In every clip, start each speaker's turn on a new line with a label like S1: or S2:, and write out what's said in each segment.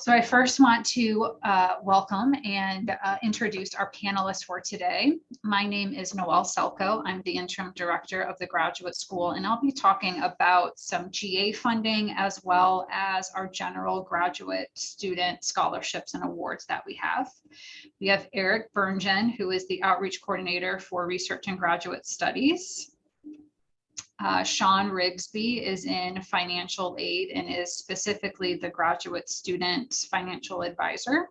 S1: So I first want to welcome and introduce our panelists for today. My name is Noelle Selko. I'm the interim director of the graduate school, and I'll be talking about some GA funding as well as our general graduate student scholarships and awards that we have. We have Eric Berngen, who is the outreach coordinator for research and graduate studies. Sean Rigsby is in financial aid and is specifically the graduate student financial advisor.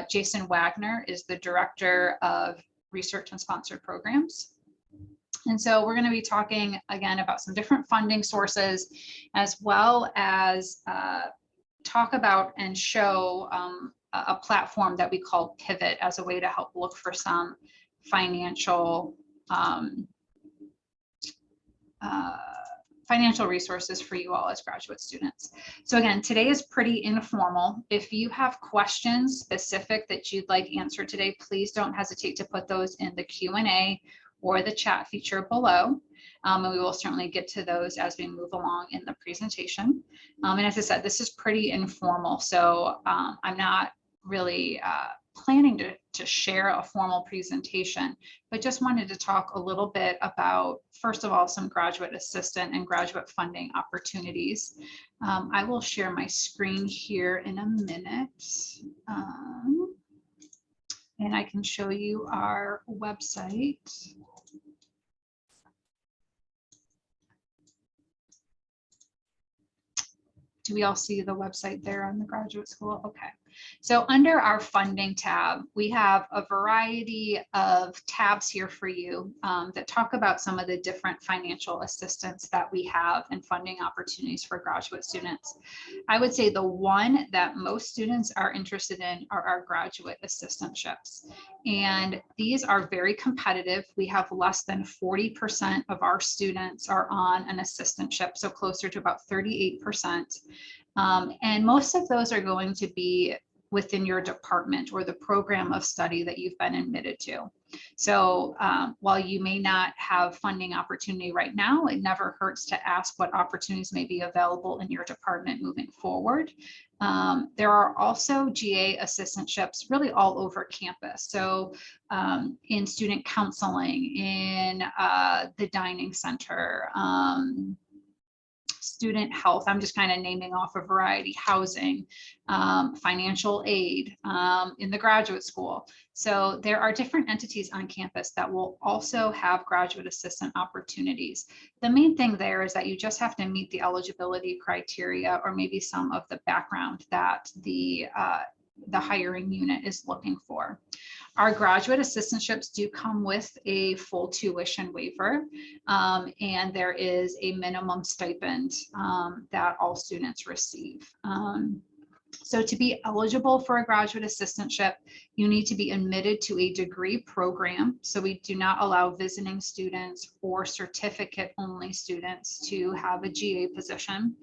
S1: Jason Wagner is the director of research and sponsored programs. And so we're going to be talking again about some different funding sources, as well as talk about and show a platform that we call Pivot as a way to help look for some financial financial resources for you all as graduate students. So again, today is pretty informal. If you have questions specific that you'd like answered today, please don't hesitate to put those in the Q&A or the chat feature below. And we will certainly get to those as we move along in the presentation. And as I said, this is pretty informal, so I'm not really planning to share a formal presentation, but just wanted to talk a little bit about, first of all, some graduate assistant and graduate funding opportunities. I will share my screen here in a minute, and I can show you our website. Do we all see the website there on the graduate school? Okay. So under our funding tab, we have a variety of tabs here for you that talk about some of the different financial assistance that we have and funding opportunities for graduate students. I would say the one that most students are interested in are our graduate assistantships. And these are very competitive. We have less than 40% of our students are on an assistantship, so closer to about 38%. And most of those are going to be within your department or the program of study that you've been admitted to. So while you may not have funding opportunity right now, it never hurts to ask what opportunities may be available in your department moving forward. There are also GA assistantships really all over campus. So in student counseling, in the dining center, student health, I'm just kind of naming off a variety, housing, financial aid, in the graduate school. So there are different entities on campus that will also have graduate assistant opportunities. The main thing there is that you just have to meet the eligibility criteria or maybe some of the background that the hiring unit is looking for. Our graduate assistantships do come with a full tuition waiver, and there is a minimum stipend that all students receive. So to be eligible for a graduate assistantship, you need to be admitted to a degree program. So we do not allow visiting students or certificate only students to have a GA position.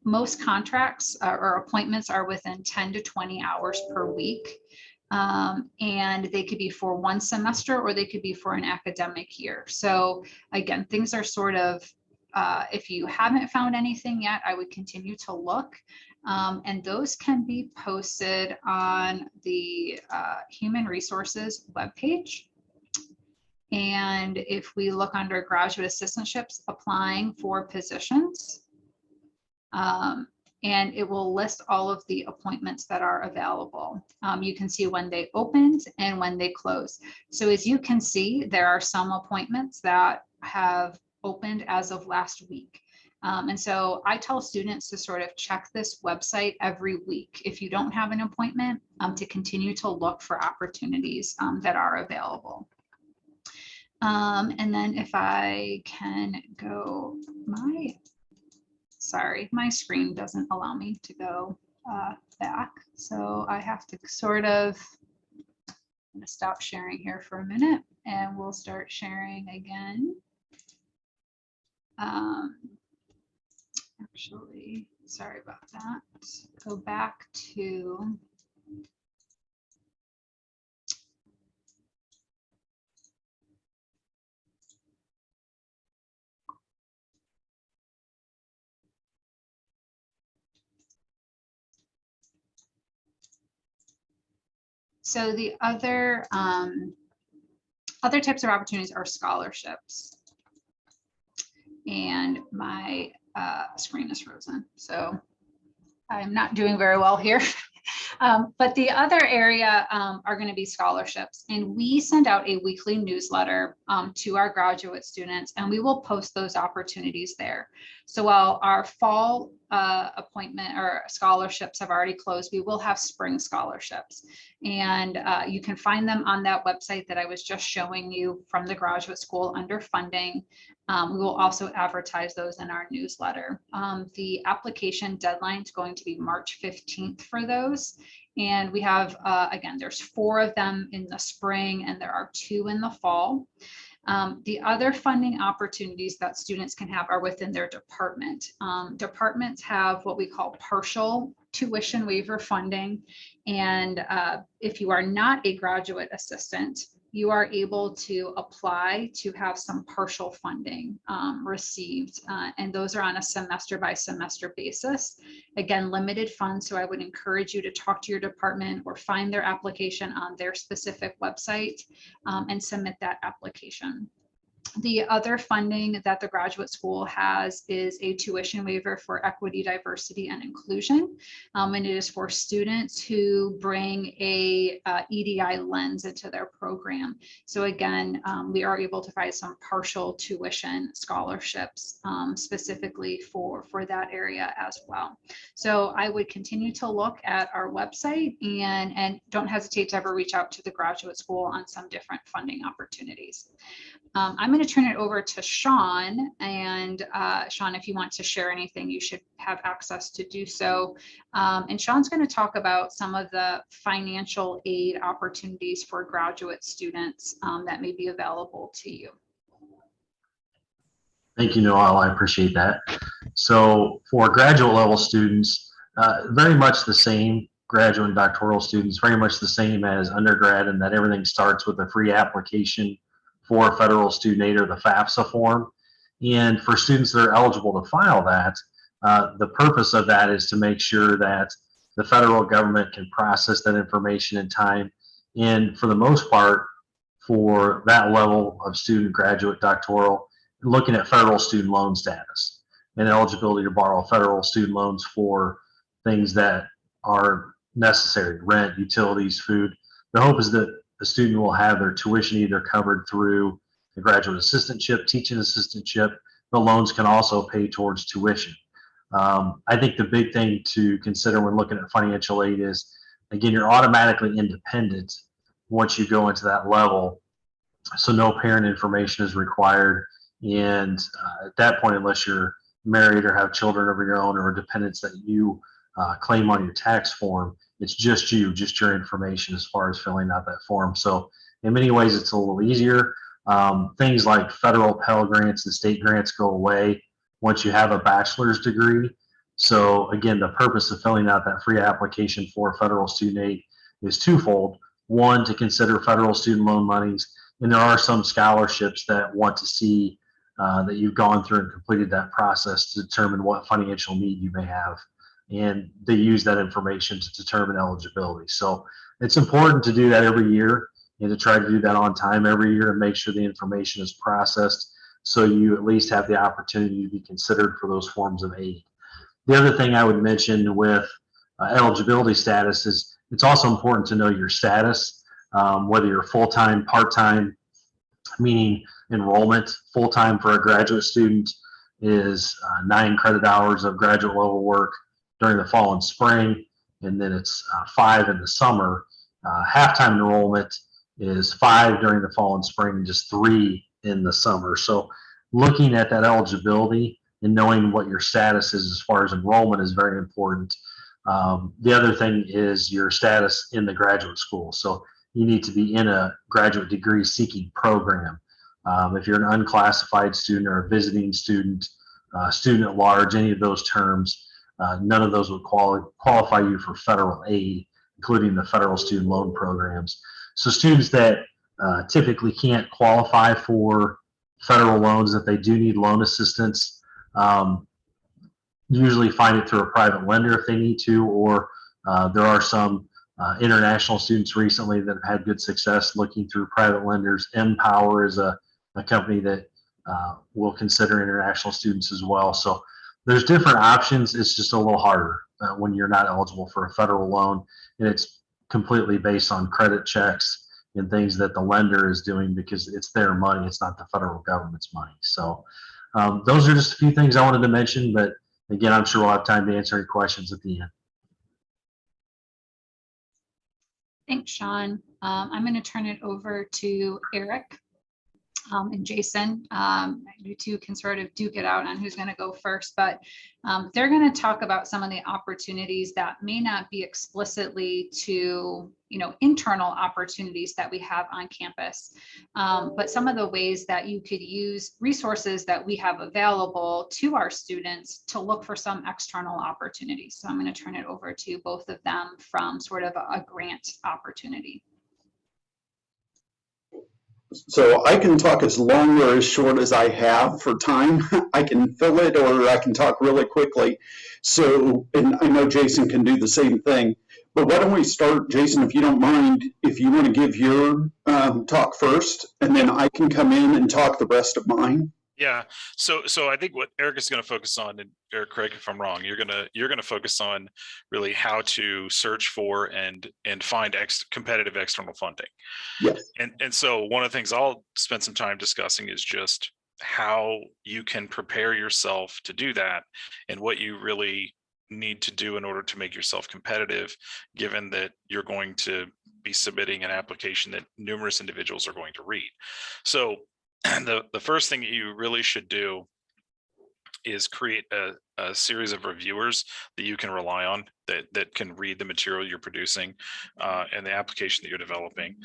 S1: Most contracts or appointments are within 10 to 20 hours per week. And they could be for one semester or they could be for an academic year. So again, things are sort of, if you haven't found anything yet, I would continue to look. And those can be posted on the Human Resources webpage. And if we look under graduate assistantships, applying for positions, and it will list all of the appointments that are available. You can see when they opened and when they close. So as you can see, there are some appointments that have opened as of last week. And so I tell students to sort of check this website every week if you don't have an appointment, to continue to look for opportunities that are available. And then if I can go, sorry, my screen doesn't allow me to go back. So I have to sort of, I'm going to stop sharing here for a minute and we'll start sharing again. Actually, sorry about that. Go back to So the other types of opportunities are scholarships. And my screen is frozen, so I'm not doing very well here. But the other area are going to be scholarships. And we send out a weekly newsletter to our graduate students, and we will post those opportunities there. So while our fall appointment or scholarships have already closed, we will have spring scholarships. And you can find them on that website that I was just showing you from the graduate school under funding. We will also advertise those in our newsletter. The application deadline is going to be March 15th for those. And we have, again, there's 4 of them in the spring and there are 2 in the fall. The other funding opportunities that students can have are within their department. Departments have what we call partial tuition waiver funding. And if you are not a graduate assistant, you are able to apply to have some partial funding received. And those are on a semester by semester basis. Again, limited funds. So I would encourage you to talk to your department or find their application on their specific website and submit that application. The other funding that the graduate school has is a tuition waiver for equity, diversity, and inclusion. And it is for students who bring a EDI lens into their program. So again, we are able to provide some partial tuition scholarships specifically for that area as well. So I would continue to look at our website and don't hesitate to ever reach out to the graduate school on some different funding opportunities. I'm going to turn it over to Sean, and Sean, if you want to share anything, you should have access to do so. And Sean's going to talk about some of the financial aid opportunities for graduate students that may be available to you.
S2: Thank you, Noelle. I appreciate that. So for graduate level students, very much the same. Graduate and doctoral students, very much the same as undergrad, in that everything starts with a free application for federal student aid, or the FAFSA form. And for students that are eligible to file that, the purpose of that is to make sure that the federal government can process that information in time. And for the most part, for that level of student, graduate, doctoral, looking at federal student loan status and eligibility to borrow federal student loans for things that are necessary: rent, utilities, food. The hope is that the student will have their tuition either covered through the graduate assistantship, teaching assistantship. The loans can also pay towards tuition. I think the big thing to consider when looking at financial aid is, again, you're automatically independent once you go into that level. So no parent information is required. And at that point, unless you're married or have children of your own or dependents that you claim on your tax form, it's just you, just your information as far as filling out that form. So in many ways, it's a little easier. Things like federal Pell Grants and state grants go away once you have a bachelor's degree. So again, the purpose of filling out that free application for federal student aid is twofold. One, to consider federal student loan monies, and there are some scholarships that want to see that you've gone through and completed that process to determine what financial need you may have. And they use that information to determine eligibility. So it's important to do that every year and to try to do that on time every year and make sure the information is processed so you at least have the opportunity to be considered for those forms of aid. The other thing I would mention with eligibility status is it's also important to know your status, whether you're full-time, part-time, meaning enrollment. Full-time for a graduate student is 9 credit hours of graduate level work during the fall and spring, and then it's 5 in the summer. Half-time enrollment is 5 during the fall and spring, and just 3 in the summer. So looking at that eligibility and knowing what your status is as far as enrollment is very important. The other thing is your status in the graduate school. So you need to be in a graduate degree seeking program. If you're an unclassified student or a visiting student, student at large, any of those terms, none of those would qualify you for federal aid, including the federal student loan programs. So students that typically can't qualify for federal loans, if they do need loan assistance, usually find it through a private lender if they need to, or there are some international students recently that have had good success looking through private lenders. Empower is a company that will consider international students as well. So there's different options. It's just a little harder when you're not eligible for a federal loan, and it's completely based on credit checks and things that the lender is doing because it's their money. It's not the federal government's money. So those are just a few things I wanted to mention, but again, I'm sure we'll have time to answer any questions at the end.
S1: Thanks, Sean. I'm going to turn it over to Eric and Jason. You two can sort of duke it out on who's going to go first, but they're going to talk about some of the opportunities that may not be explicitly to, internal opportunities that we have on campus, but some of the ways that you could use resources that we have available to our students to look for some external opportunities. So I'm going to turn it over to both of them from sort of a grant opportunity.
S3: So I can talk as long or as short as I have for time. I can fill it or I can talk really quickly. So, and I know Jason can do the same thing. But why don't we start, Jason, if you don't mind, if you want to give your talk first, and then I can come in and talk the rest of mine.
S4: Yeah. So I think what Eric is going to focus on, and Eric, correct if I'm wrong, you're going to focus on really how to search for and find competitive external funding.
S3: Yes.
S4: And so one of the things I'll spend some time discussing is just how you can prepare yourself to do that and what you really need to do in order to make yourself competitive, given that you're going to be submitting an application that numerous individuals are going to read. So the first thing you really should do is create a series of reviewers that you can rely on that can read the material you're producing and the application that you're developing.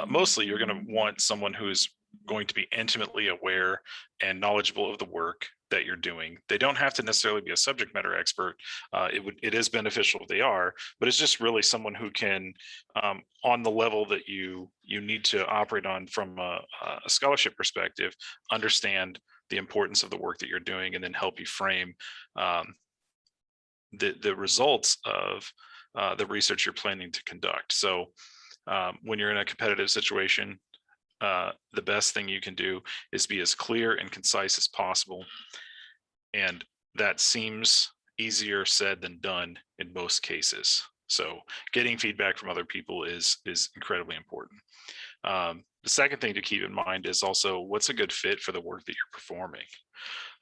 S4: Mostly you're going to want someone who is going to be intimately aware and knowledgeable of the work that you're doing. They don't have to necessarily be a subject matter expert. It is beneficial if they are, but it's just really someone who can, on the level that you need to operate on from a scholarship perspective, understand the importance of the work that you're doing and then help you frame the results of the research you're planning to conduct. So when you're in a competitive situation, the best thing you can do is be as clear and concise as possible. And that seems easier said than done in most cases. So getting feedback from other people is incredibly important. The second thing to keep in mind is also what's a good fit for the work that you're performing.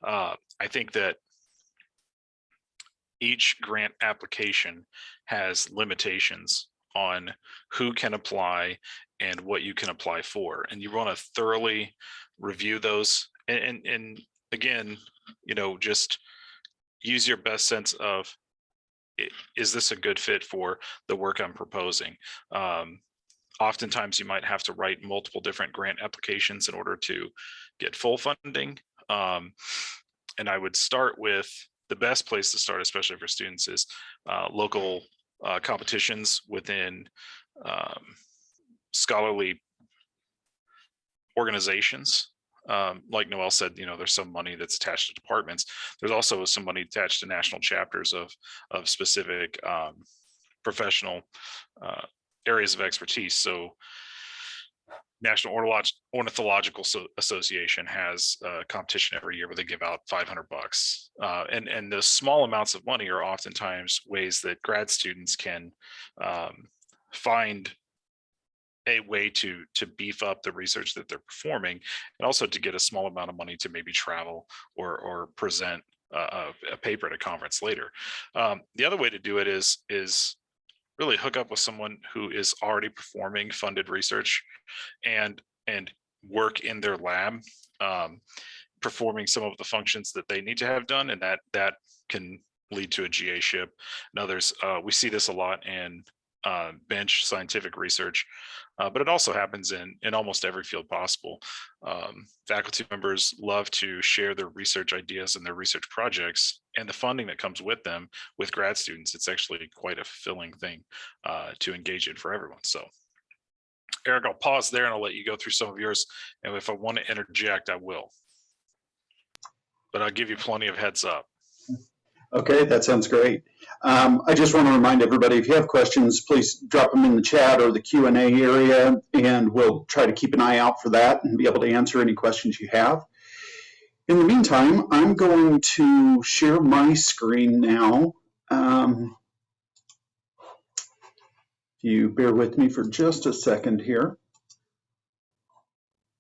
S4: I think that each grant application has limitations on who can apply and what you can apply for. And you want to thoroughly review those. And again, just use your best sense of, is this a good fit for the work I'm proposing? Oftentimes you might have to write multiple different grant applications in order to get full funding. And I would start with, the best place to start, especially for students, is local competitions within scholarly organizations. Like Noel said, there's some money that's attached to departments. There's also some money attached to national chapters of specific professional areas of expertise. So National Ornithological Association has a competition every year where they give out $500. And the small amounts of money are oftentimes ways that grad students can find a way to beef up the research that they're performing, and also to get a small amount of money to maybe travel or present a paper at a conference later. The other way to do it is really hook up with someone who is already performing funded research and work in their lab, performing some of the functions that they need to have done, and that can lead to a GA ship and others. We see this a lot in bench scientific research, but it also happens in almost every field possible. Faculty members love to share their research ideas and their research projects and the funding that comes with them with grad students. It's actually quite a fulfilling thing to engage in for everyone. So Eric, I'll pause there and I'll let you go through some of yours. And if I want to interject, I will. But I'll give you plenty of heads up.
S3: Okay, that sounds great. I just want to remind everybody, if you have questions, please drop them in the chat or the Q&A area, and we'll try to keep an eye out for that and be able to answer any questions you have. In the meantime, I'm going to share my screen now. If you bear with me for just a second here.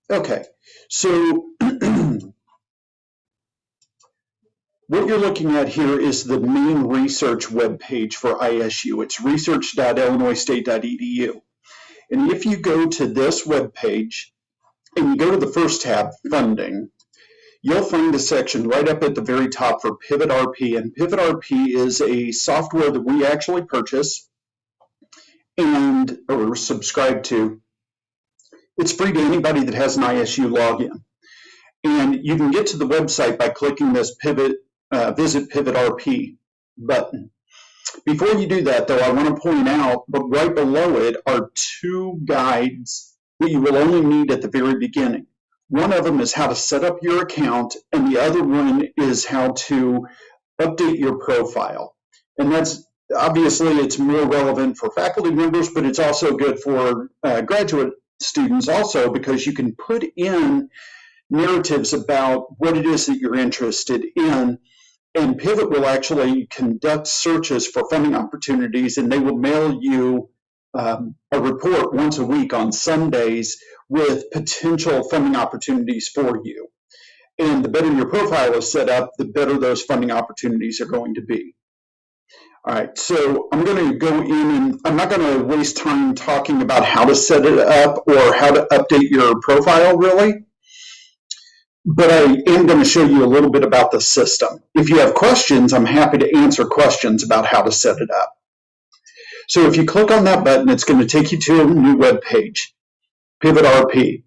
S3: Okay, so what you're looking at here is the main research webpage for ISU. It's research.illinoisstate.edu. And if you go to this webpage and you go to the first tab, Funding, you'll find a section right up at the very top for Pivot RP. And Pivot RP is a software that we actually purchase or subscribe to. It's free to anybody that has an ISU login. And you can get to the website by clicking this Visit Pivot RP button. Before you do that, though, I want to point out, but right below it are two guides that you will only need at the very beginning. One of them is how to set up your account, and the other one is how to update your profile. And that's obviously, it's more relevant for faculty members, but it's also good for graduate students also, because you can put in narratives about what it is that you're interested in. And Pivot will actually conduct searches for funding opportunities, and they will mail you a report once a week on Sundays with potential funding opportunities for you. And the better your profile is set up, the better those funding opportunities are going to be. All right, so I'm going to go in, and I'm not going to waste time talking about how to set it up or how to update your profile, really. But I am going to show you a little bit about the system. If you have questions, I'm happy to answer questions about how to set it up. So if you click on that button, it's going to take you to a new web page, Pivot RP.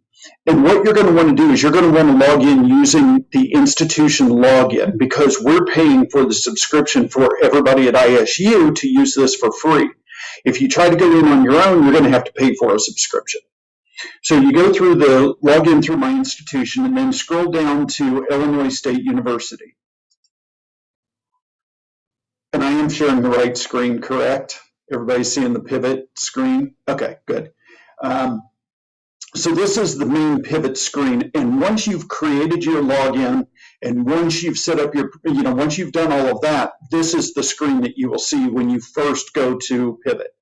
S3: And what you're going to want to do is you're going to want to log in using the institution login, because we're paying for the subscription for everybody at ISU to use this for free. If you try to go in on your own, you're going to have to pay for a subscription. So you go through the login through my institution and then scroll down to Illinois State University. And I am sharing the right screen, correct? Everybody's seeing the Pivot screen? Okay, good. So this is the main Pivot screen. And once you've created your login and once you've set up your, once you've done all of that, this is the screen that you will see when you first go to Pivot.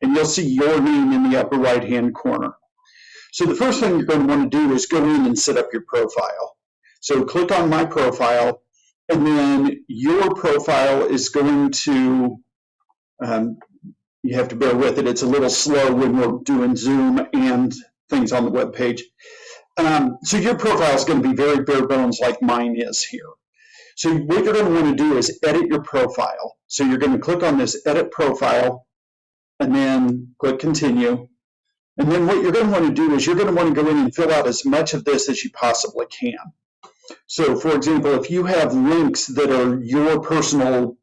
S3: And you'll see your name in the upper right-hand corner. So the first thing you're going to want to do is go in and set up your profile. So click on My Profile, and then your profile is going to, you have to bear with it, it's a little slow when we're doing Zoom and things on the web page. So your profile is going to be very bare bones like mine is here. So what you're going to want to do is edit your profile. So you're going to click on this Edit Profile, and then click Continue. And then what you're going to want to do is you're going to want to go in and fill out as much of this as you possibly can. So for example, if you have links that are your personal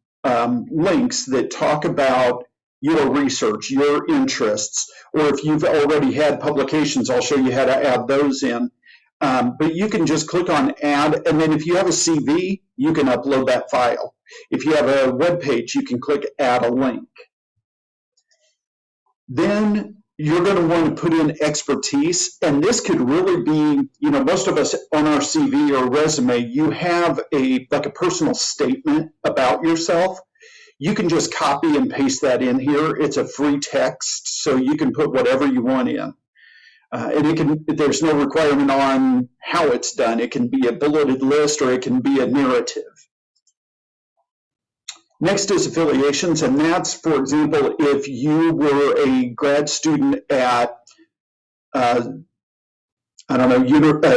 S3: links that talk about your research, your interests, or if you've already had publications, I'll show you how to add those in. But you can just click on Add, and then if you have a CV, you can upload that file. If you have a web page, you can click Add a Link. Then you're going to want to put in expertise, and this could really be, most of us on our CV or resume, you have like a personal statement about yourself. You can just copy and paste that in here. It's a free text, so you can put whatever you want in. And there's no requirement on how it's done. It can be a bulleted list or it can be a narrative. Next is affiliations, and that's, for example, if you were a grad student at,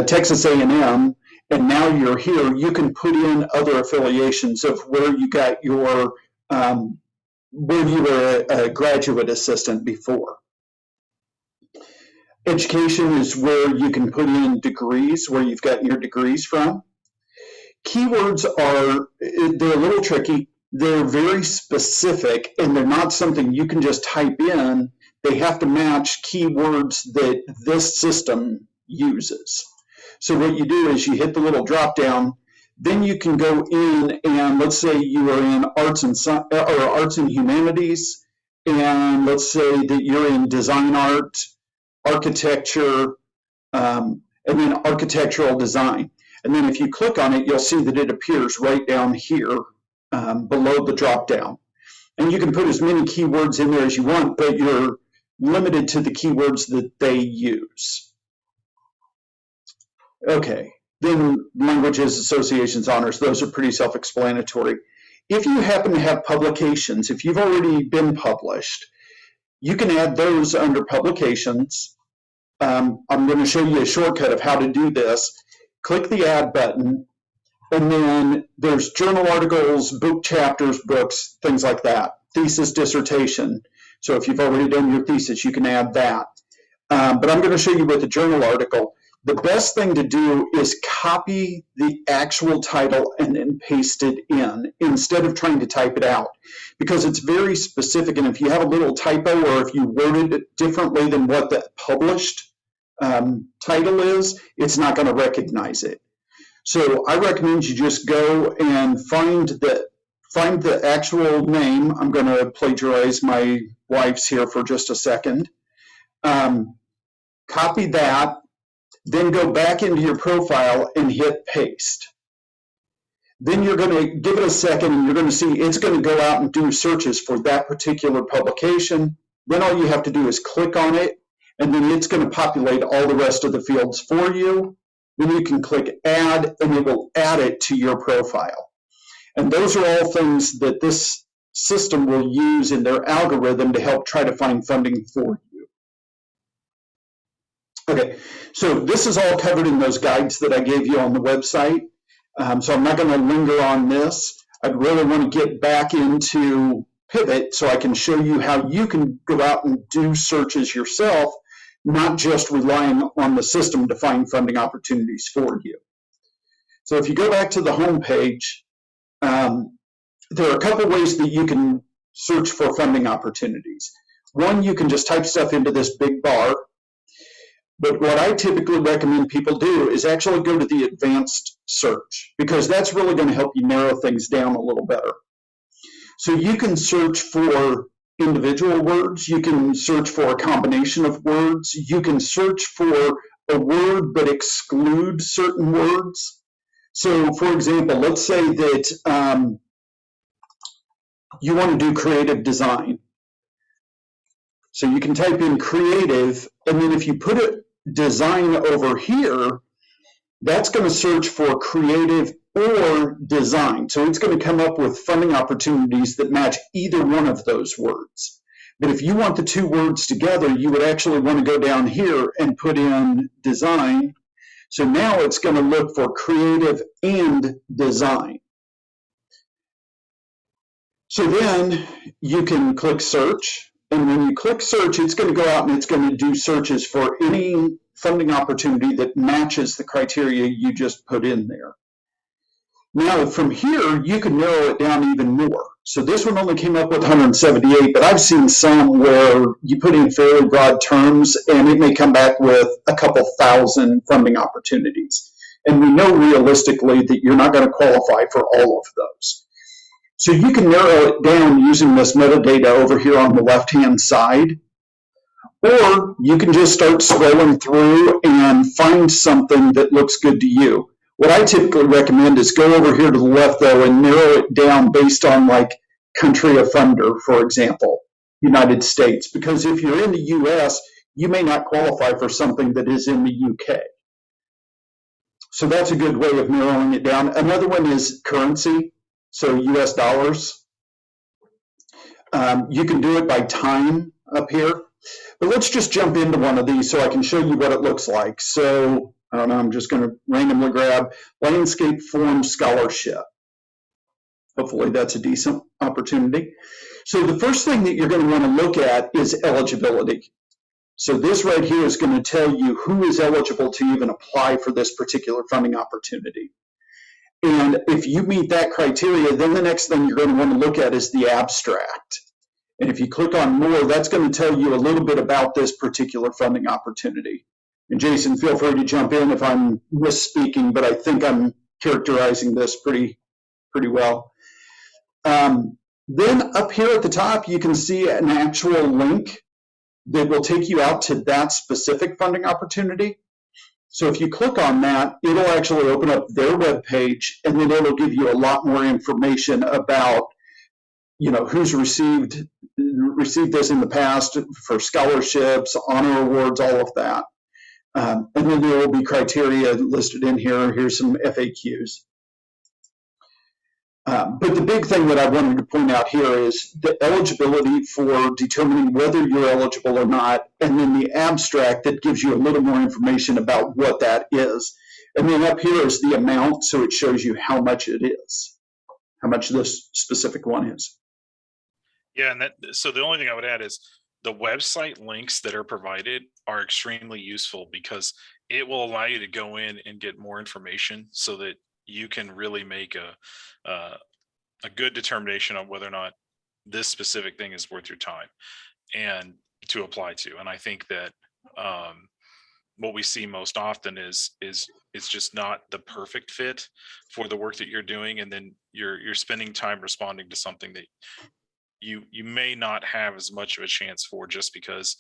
S3: Texas A&M, and now you're here, you can put in other affiliations of where you got your, where you were a graduate assistant before. Education is where you can put in degrees, where you've gotten your degrees from. Keywords they're a little tricky. They're very specific, and they're not something you can just type in. They have to match keywords that this system uses. So what you do is you hit the little drop down. Then you can go in and let's say you are in arts and humanities, and let's say that you're in design art, architecture, and then architectural design. And then if you click on it, you'll see that it appears right down here below the drop down. And you can put as many keywords in there as you want, but you're limited to the keywords that they use. Okay, then languages, associations, honors, those are pretty self-explanatory. If you happen to have publications, if you've already been published, you can add those under publications. I'm going to show you a shortcut of how to do this. Click the add button, and then there's journal articles, book chapters, books, things like that. Thesis, dissertation. So if you've already done your thesis, you can add that. But I'm going to show you with the journal article. The best thing to do is copy the actual title and then paste it in instead of trying to type it out, because it's very specific. And if you have a little typo or if you worded it differently than what the published title is, it's not going to recognize it. So I recommend you just go and find the actual name. I'm going to plagiarize my wife's here for just a second. Copy that. Then go back into your profile and hit paste. Then you're going to give it a second and you're going to see it's going to go out and do searches for that particular publication. Then all you have to do is click on it, and then it's going to populate all the rest of the fields for you. Then you can click add, and it will add it to your profile. And those are all things that this system will use in their algorithm to help try to find funding for you. Okay, so this is all covered in those guides that I gave you on the website. So I'm not going to linger on this. I'd really want to get back into Pivot so I can show you how you can go out and do searches yourself, not just relying on the system to find funding opportunities for you. So if you go back to the home page, there are a couple ways that you can search for funding opportunities. One, you can just type stuff into this big bar. But what I typically recommend people do is actually go to the advanced search, because that's really going to help you narrow things down a little better. So you can search for individual words, you can search for a combination of words, you can search for a word but exclude certain words. So for example, let's say that you want to do creative design. So you can type in creative, and then if you put it design over here, that's going to search for creative or design. So it's going to come up with funding opportunities that match either one of those words. But if you want the two words together, you would actually want to go down here and put in design. So now it's going to look for creative and design. So then you can click search. And when you click search, it's going to go out and it's going to do searches for any funding opportunity that matches the criteria you just put in there. Now, from here, you can narrow it down even more. So this one only came up with 178, but I've seen some where you put in fairly broad terms and it may come back with a couple thousand funding opportunities. And we know realistically that you're not going to qualify for all of those. So you can narrow it down using this metadata over here on the left-hand side, or you can just start scrolling through and find something that looks good to you. What I typically recommend is go over here to the left, though, and narrow it down based on, like, country of funder, for example, United States. Because if you're in the US, you may not qualify for something that is in the UK. So that's a good way of narrowing it down. Another one is currency. So US dollars. You can do it by time up here. But let's just jump into one of these so I can show you what it looks like. So, I don't know, I'm just going to randomly grab Landscape Form Scholarship. Hopefully that's a decent opportunity. So the first thing that you're going to want to look at is eligibility. So this right here is going to tell you who is eligible to even apply for this particular funding opportunity. And if you meet that criteria, then the next thing you're going to want to look at is the abstract. And if you click on more, that's going to tell you a little bit about this particular funding opportunity. And Jason, feel free to jump in if I'm misspeaking, but I think I'm characterizing this pretty well. Then up here at the top, you can see an actual link that will take you out to that specific funding opportunity. So if you click on that, it'll actually open up their web page, and then it'll give you a lot more information about, you know, who's received this in the past for scholarships, honor awards, all of that. And then there will be criteria listed in here. Here's some FAQs. But the big thing that I wanted to point out here is the eligibility for determining whether you're eligible or not, and then the abstract that gives you a little more information about what that is. And then up here is the amount, so it shows you how much it is, how much this specific one is.
S4: Yeah, and so the only thing I would add is the website links that are provided are extremely useful because it will allow you to go in and get more information so that you can really make a good determination on whether or not this specific thing is worth your time and to apply to. And I think that what we see most often is it's just not the perfect fit for the work that you're doing, and then you're spending time responding to something that you may not have as much of a chance for, just because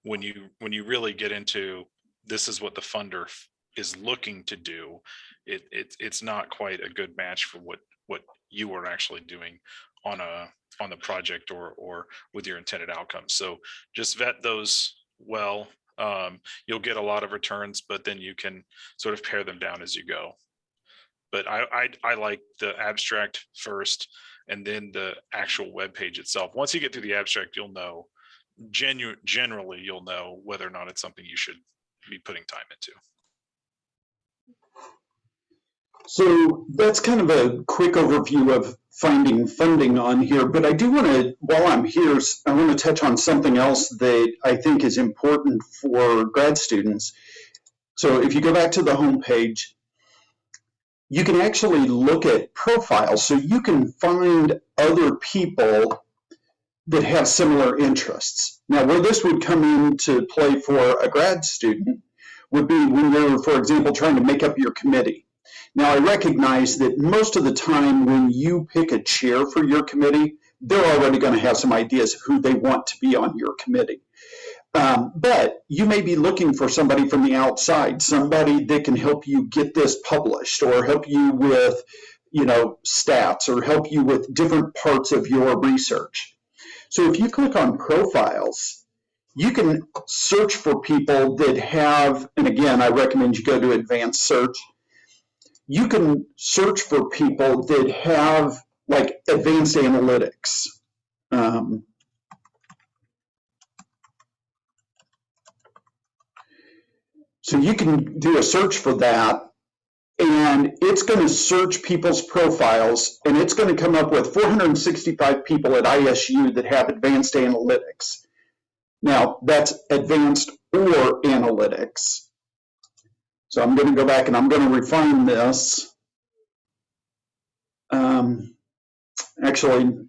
S4: when you really get into this is what the funder is looking to do, it's not quite a good match for what you are actually doing on the project or with your intended outcomes. So just vet those well. You'll get a lot of returns, but then you can sort of pare them down as you go. But I like the abstract first, and then the actual web page itself. Once you get through the abstract, you'll know generally you'll know whether or not it's something you should be putting time into.
S3: So that's kind of a quick overview of finding funding on here, but I do want to, while I'm here, I want to touch on something else that I think is important for grad students. So if you go back to the home page, you can actually look at profiles, so you can find other people that have similar interests. Now, where this would come into play for a grad student would be when you're, for example, trying to make up your committee. Now, I recognize that most of the time when you pick a chair for your committee, they're already going to have some ideas of who they want to be on your committee. But you may be looking for somebody from the outside, somebody that can help you get this published, or help you with, you know, stats, or help you with different parts of your research. So if you click on profiles, you can search for people that have, and again, I recommend you go to advanced search. You can search for people that have like advanced analytics. So you can do a search for that, and it's going to search people's profiles, and it's going to come up with 465 people at ISU that have advanced analytics. Now, that's advanced or analytics. So I'm going to go back and I'm going to refine this. Actually,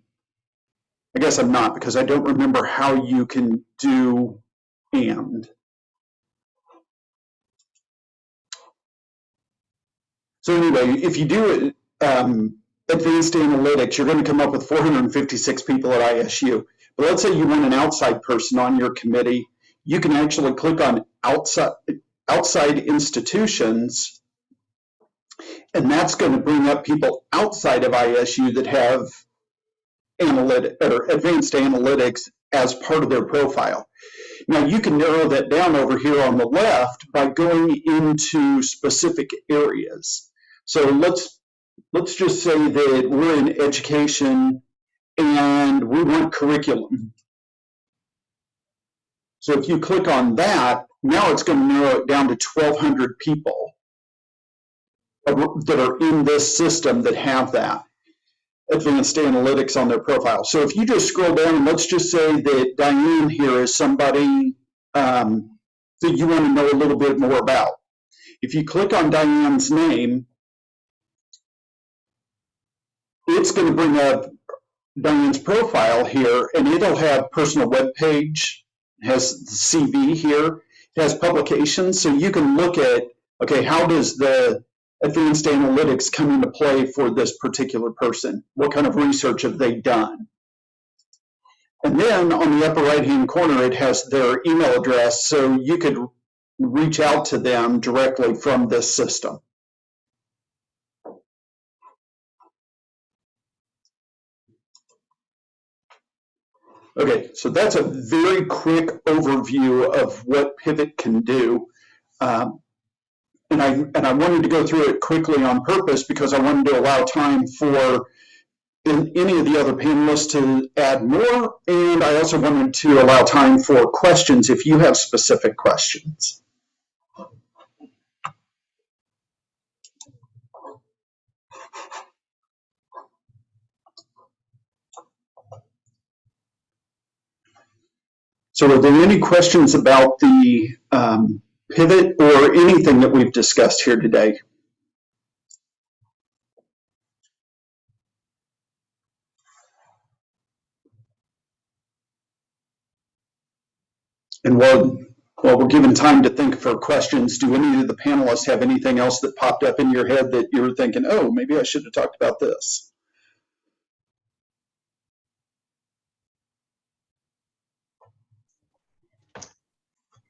S3: I guess I'm not, because I don't remember how you can do and. So anyway, if you do advanced analytics, you're going to come up with 456 people at ISU. But let's say you want an outside person on your committee. You can actually click on outside institutions, and that's going to bring up people outside of ISU that have advanced analytics as part of their profile. Now, you can narrow that down over here on the left by going into specific areas. So let's just say that we're in education and we want curriculum. So if you click on that, now it's going to narrow it down to 1,200 people that are in this system that have that advanced analytics on their profile. So if you just scroll down, and let's just say that Diane here is somebody that you want to know a little bit more about. If you click on Diane's name, it's going to bring up Diane's profile here, and it'll have personal web page, has the CV here, it has publications, so you can look at, okay, how does the advanced analytics come into play for this particular person? What kind of research have they done? And then on the upper right-hand corner, it has their email address, so you could reach out to them directly from this system. Okay, so that's a very quick overview of what Pivot can do. And I wanted to go through it quickly on purpose because I wanted to allow time for any of the other panelists to add more, and I also wanted to allow time for questions if you have specific questions. So are there any questions about the Pivot or anything that we've discussed here today? And while we're given time to think for questions, do any of the panelists have anything else that popped up in your head that you were thinking, oh, maybe I should have talked about this?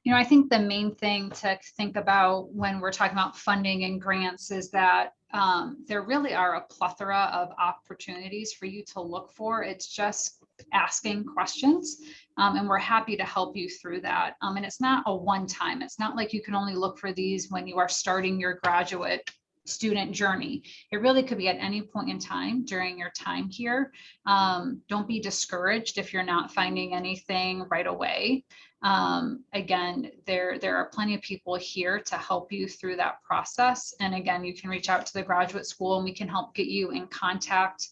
S1: You know, I think the main thing to think about when we're talking about funding and grants is that there really are a plethora of opportunities for you to look for. It's just asking questions, and we're happy to help you through that. And it's not a one-time. It's not like you can only look for these when you are starting your graduate student journey. It really could be at any point in time during your time here. Don't be discouraged if you're not finding anything right away. Again, there are plenty of people here to help you through that process. And again, you can reach out to the graduate school and we can help get you in contact.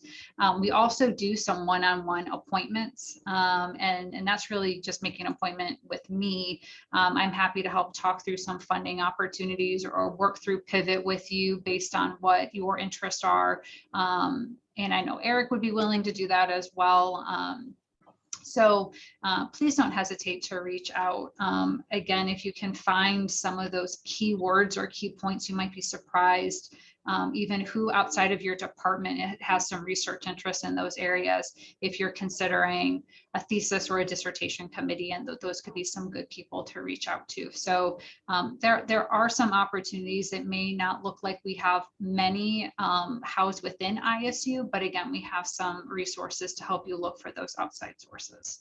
S1: We also do some one-on-one appointments, and that's really just making an appointment with me. I'm happy to help talk through some funding opportunities or work through Pivot with you based on what your interests are. And I know Eric would be willing to do that as well. So please don't hesitate to reach out. Again, if you can find some of those keywords or key points, you might be surprised even who outside of your department has some research interest in those areas. If you're considering a thesis or a dissertation committee, and those could be some good people to reach out to. So there are some opportunities that may not look like we have many housed within ISU, but again, we have some resources to help you look for those outside sources.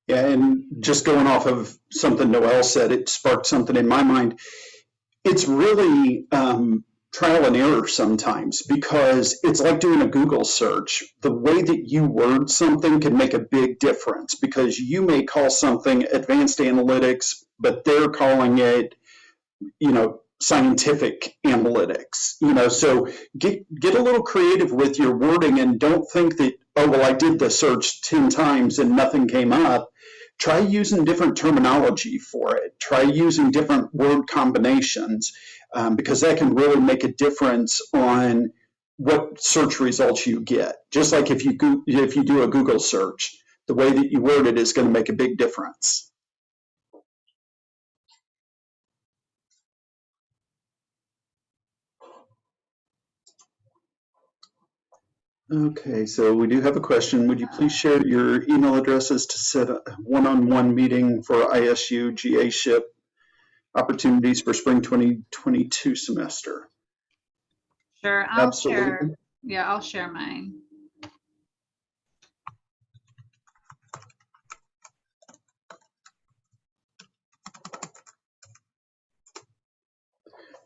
S3: Yeah, and just going off of something Noelle said, it sparked something in my mind. It's really trial and error sometimes, because it's like doing a Google search. The way that you word something can make a big difference, because you may call something advanced analytics, but they're calling it, scientific analytics, so get a little creative with your wording, and don't think that, oh, well, I did the search 10 times and nothing came up. Try using different terminology for it. Try using different word combinations, because that can really make a difference on what search results you get. Just like if you do a Google search, the way that you word it is going to make a big difference. Okay, so we do have a question. Would you please share your email addresses to set a one-on-one meeting for ISU GA-ship opportunities for spring 2022 semester?
S1: Sure, I'll
S3: Absolutely.
S1: share. Yeah, I'll share mine.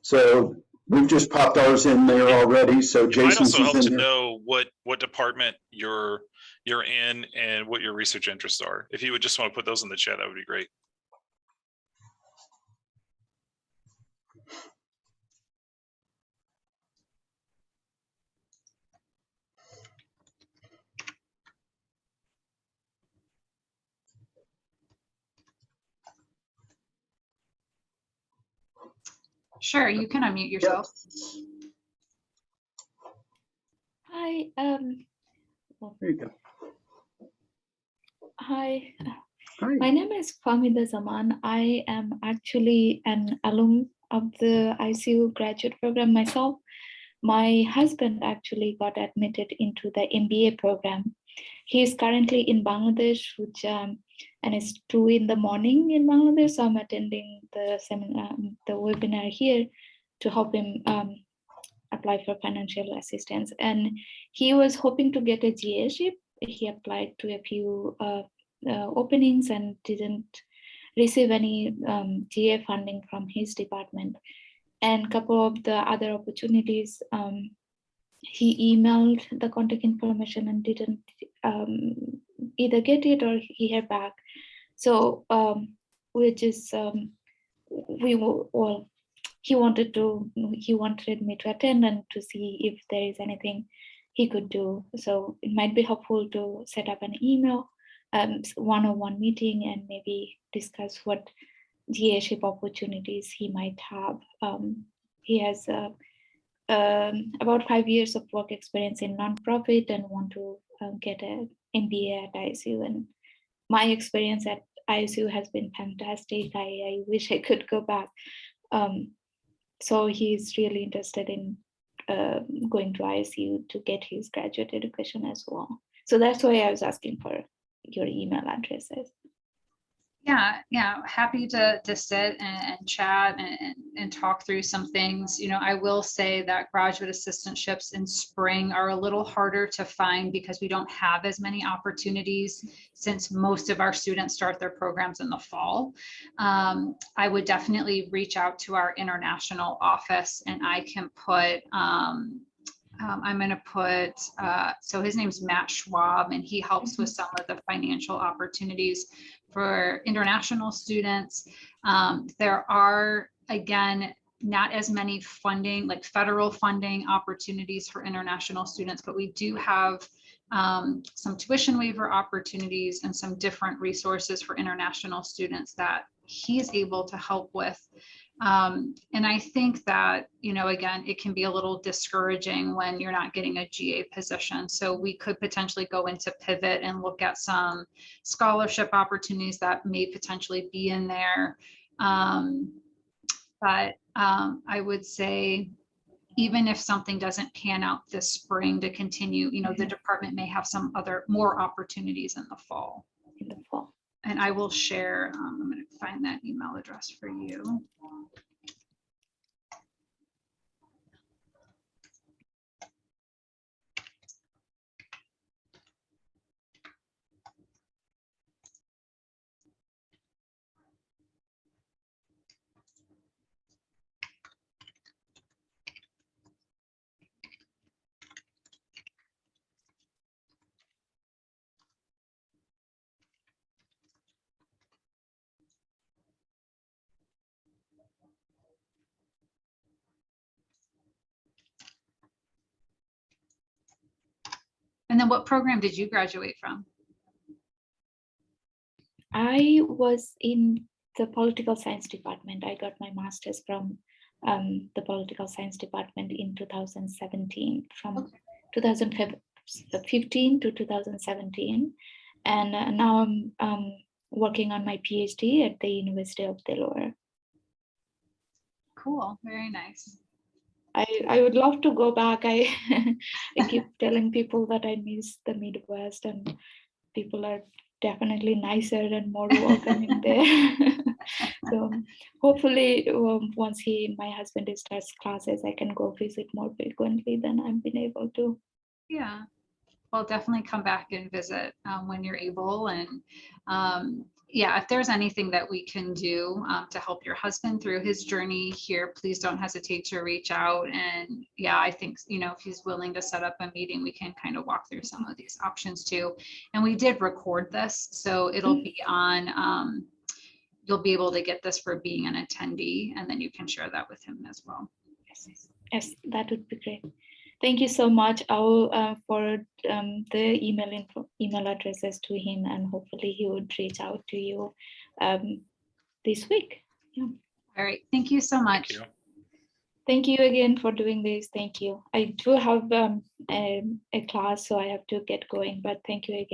S3: So we've just popped ours in there already. So Jason's
S4: it might also help
S3: in
S4: to
S3: there.
S4: know what department you're in and what your research interests are. If you would just want to put those in the chat, that would be great.
S1: Sure, you can unmute yourself.
S5: Hi.
S3: There you go.
S5: Hi.
S3: Hi.
S5: My name is Kwamida Zaman. I am actually an alum of the ICU graduate program myself. My husband actually got admitted into the MBA program. He is currently in Bangladesh, which and it's 2 in the morning in Bangladesh. So I'm attending the seminar, the webinar here to help him apply for financial assistance. And he was hoping to get a GA ship. He applied to a few openings and didn't receive any GA funding from his department. And a couple of the other opportunities, he emailed the contact information and didn't either get it or hear back. So we just he wanted me to attend and to see if there is anything he could do. So it might be helpful to set up an email, one-on-one meeting, and maybe discuss what GA-ship opportunities he might have. He has about 5 years of work experience in nonprofit and want to get an MBA at ISU. And my experience at ISU has been fantastic. I wish I could go back. So he's really interested in going to ISU to get his graduate education as well. So that's why I was asking for your email addresses.
S1: Yeah, happy to sit and chat and talk through some things. You know, I will say that graduate assistantships in spring are a little harder to find because we don't have as many opportunities since most of our students start their programs in the fall. I would definitely reach out to our international office, and I can put I'm going to put, so his name's Matt Schwab, and he helps with some of the financial opportunities for international students. There are, again, not as many funding, like federal funding opportunities for international students, but we do have some tuition waiver opportunities and some different resources for international students that he's able to help with. And I think that, you know, again, it can be a little discouraging when you're not getting a GA position. So we could potentially go into Pivot and look at some scholarship opportunities that may potentially be in there. But I would say, even if something doesn't pan out this spring to continue, you know, the department may have some other more opportunities in the fall. And I will share, I'm going to find that email address for you. And then what program did you graduate from?
S5: I was in the political science department. I got my master's from the political science department in 2017, from 2015 to 2017. And now I'm working on my PhD at the University of Delaware.
S1: Cool, very nice.
S5: I would love to go back. I keep telling people that I miss the Midwest, and people are definitely nicer and more welcoming there. So hopefully once my husband starts classes, I can go visit more frequently than I've been able to.
S1: Yeah, well, definitely come back and visit when you're able. And yeah, if there's anything that we can do to help your husband through his journey here, please don't hesitate to reach out. And yeah, I think, you know, if he's willing to set up a meeting, we can kind of walk through some of these options too. And we did record this, so it'll be on, you'll be able to get this for being an attendee, and then you can share that with him as well.
S5: Yes, that would be great. Thank you so much. I will forward the email addresses to him, and hopefully he would reach out to you this week. Yeah.
S1: All right. Thank you so much.
S4: Thank you.
S5: Thank you again for doing this. Thank you. I do have a class, so I have to get going, but thank you again.